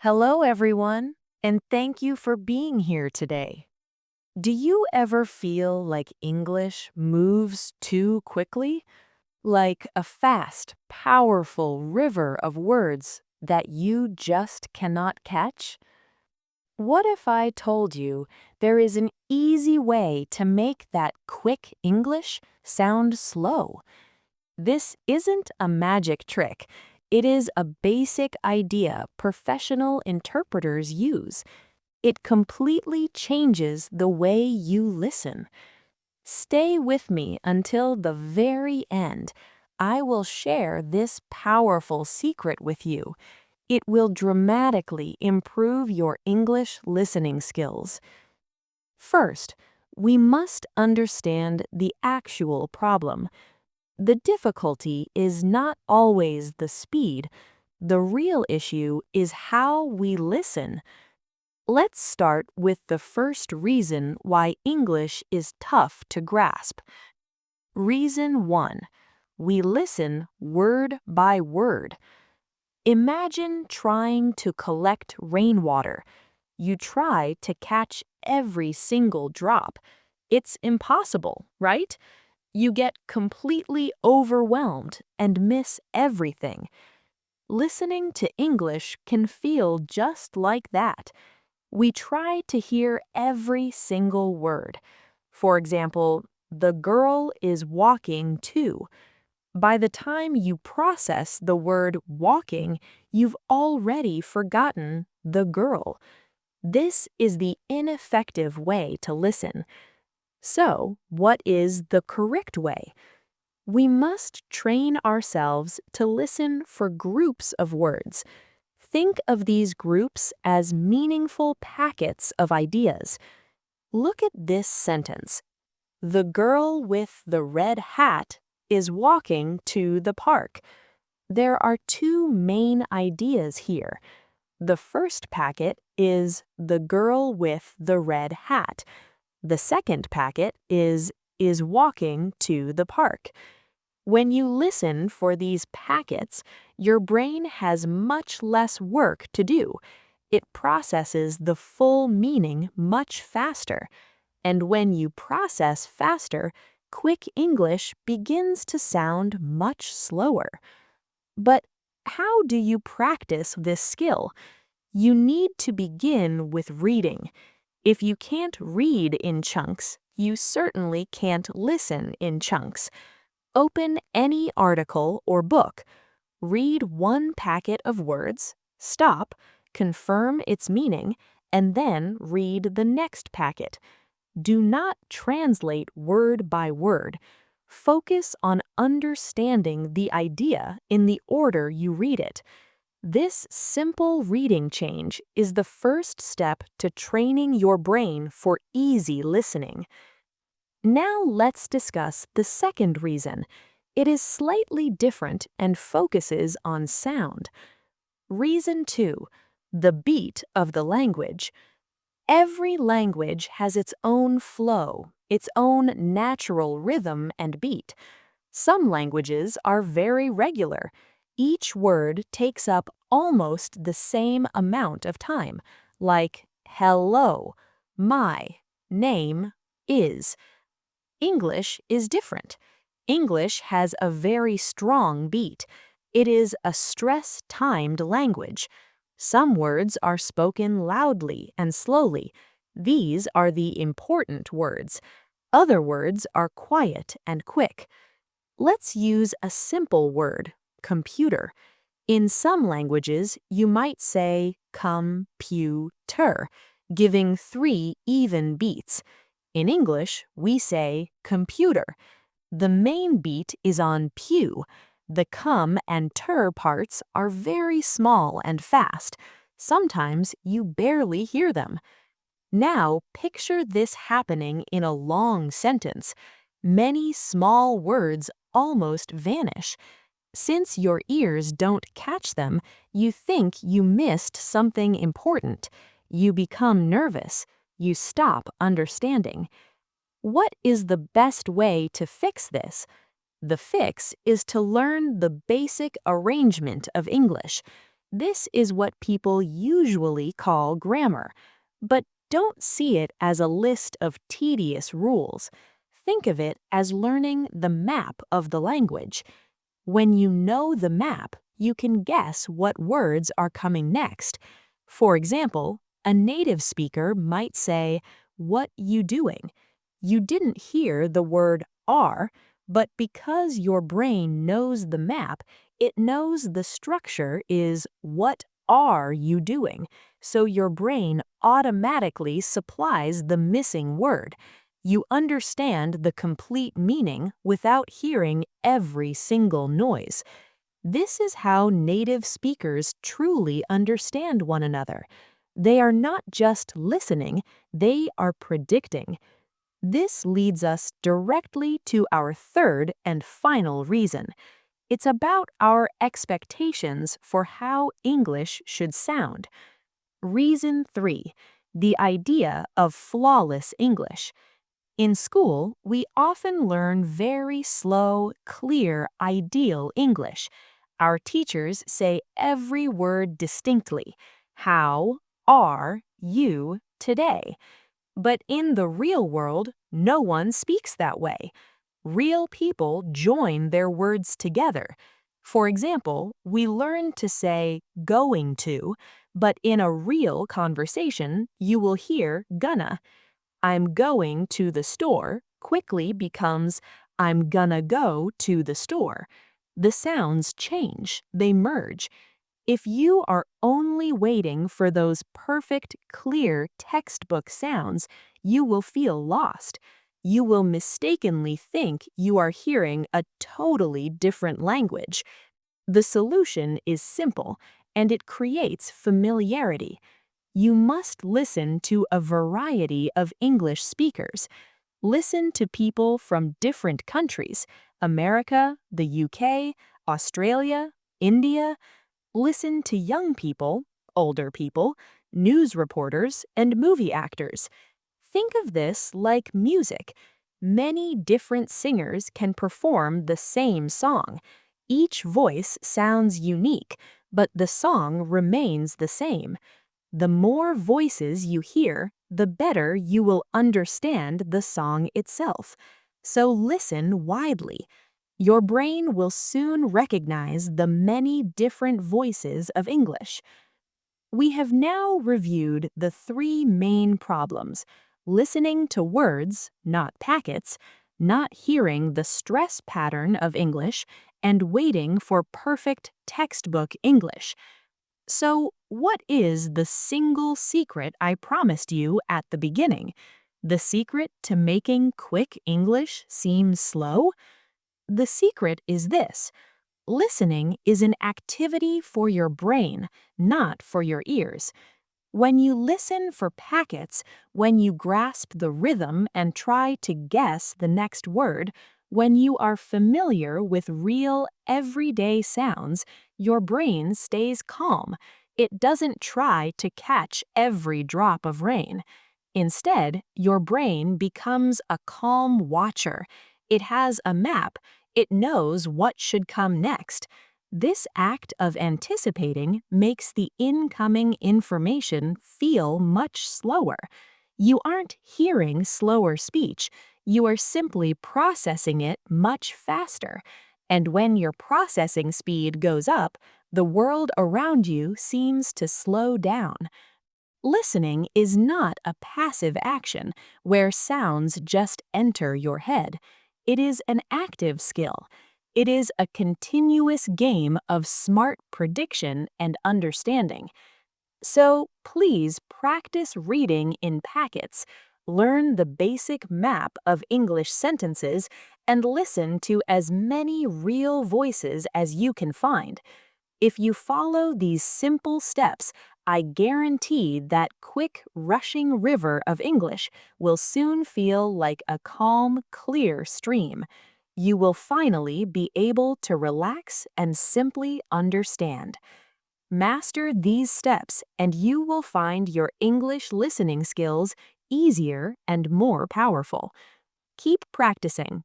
Hello, everyone, and thank you for being here today. Do you ever feel like English moves too quickly? Like a fast, powerful river of words that you just cannot catch? What if I told you there is an easy way to make that quick English sound slow? This isn't a magic trick. It is a basic idea professional interpreters use. It completely changes the way you listen. Stay with me until the very end. I will share this powerful secret with you. It will dramatically improve your English listening skills. First, we must understand the actual problem. The difficulty is not always the speed. The real issue is how we listen. Let's start with the first reason why English is tough to grasp. Reason 1. We listen word by word. Imagine trying to collect rainwater. You try to catch every single drop. It's impossible, right? You get completely overwhelmed and miss everything. Listening to English can feel just like that. We try to hear every single word. For example, the girl is walking too. By the time you process the word walking, you've already forgotten the girl. This is the ineffective way to listen. So, what is the correct way? We must train ourselves to listen for groups of words. Think of these groups as meaningful packets of ideas. Look at this sentence. The girl with the red hat is walking to the park. There are two main ideas here. The first packet is the girl with the red hat. The second packet is walking to the park. When you listen for these packets, your brain has much less work to do. It processes the full meaning much faster. And when you process faster, quick English begins to sound much slower. But how do you practice this skill? You need to begin with reading. If you can't read in chunks, you certainly can't listen in chunks. Open any article or book. Read one packet of words, stop, confirm its meaning, and then read the next packet. Do not translate word by word. Focus on understanding the idea in the order you read it. This simple reading change is the first step to training your brain for easy listening. Now let's discuss the second reason. It is slightly different and focuses on sound. Reason 2. The beat of the language. Every language has its own flow, its own natural rhythm and beat. Some languages are very regular. Each word takes up almost the same amount of time, like hello, my, name, is. English is different. English has a very strong beat. It is a stress-timed language. Some words are spoken loudly and slowly. These are the important words. Other words are quiet and quick. Let's use a simple word, computer. In some languages, you might say com-pu-ter, giving 3 even beats. In English, we say computer. The main beat is on pu. The cum and ter parts are very small and fast. Sometimes you barely hear them. Now picture this happening in a long sentence. Many small words almost vanish. Since your ears don't catch them, you think you missed something important. You become nervous. You stop understanding. What is the best way to fix this? The fix is to learn the basic arrangement of English. This is what people usually call grammar, but don't see it as a list of tedious rules. Think of it as learning the map of the language. When you know the map, you can guess what words are coming next. For example, a native speaker might say, "What you doing?" You didn't hear the word are, but because your brain knows the map, it knows the structure is "What are you doing?" So your brain automatically supplies the missing word. You understand the complete meaning without hearing every single noise. This is how native speakers truly understand one another. They are not just listening, they are predicting. This leads us directly to our third and final reason. It's about our expectations for how English should sound. Reason 3, the idea of flawless English. In school, we often learn very slow, clear, ideal English. Our teachers say every word distinctly. How are you today? But in the real world, no one speaks that way. Real people join their words together. For example, we learn to say going to, but in a real conversation, you will hear gonna. I'm going to the store quickly becomes I'm gonna go to the store. The sounds change, they merge. If you are only waiting for those perfect, clear textbook sounds, you will feel lost. You will mistakenly think you are hearing a totally different language. The solution is simple, and it creates familiarity. You must listen to a variety of English speakers. Listen to people from different countries: America, the UK, Australia, India. Listen to young people, older people, news reporters, and movie actors. Think of this like music. Many different singers can perform the same song. Each voice sounds unique, but the song remains the same. The more voices you hear, the better you will understand the song itself. So listen widely. Your brain will soon recognize the many different voices of English. We have now reviewed the three main problems: listening to words, not packets, not hearing the stress pattern of English, and waiting for perfect textbook English. So, what is the single secret I promised you at the beginning? The secret to making quick English seem slow? The secret is this: listening is an activity for your brain, not for your ears. When you listen for packets, when you grasp the rhythm and try to guess the next word, when you are familiar with real, everyday sounds, your brain stays calm. It doesn't try to catch every drop of rain. Instead, your brain becomes a calm watcher. It has a map. It knows what should come next. This act of anticipating makes the incoming information feel much slower. You aren't hearing slower speech, you are simply processing it much faster. And when your processing speed goes up, the world around you seems to slow down. Listening is not a passive action where sounds just enter your head. It is an active skill. It is a continuous game of smart prediction and understanding. So please practice reading in packets, learn the basic map of English sentences, and listen to as many real voices as you can find. If you follow these simple steps, I guarantee that quick, rushing river of English will soon feel like a calm, clear stream. You will finally be able to relax and simply understand. Master these steps, and you will find your English listening skills easier and more powerful. Keep practicing.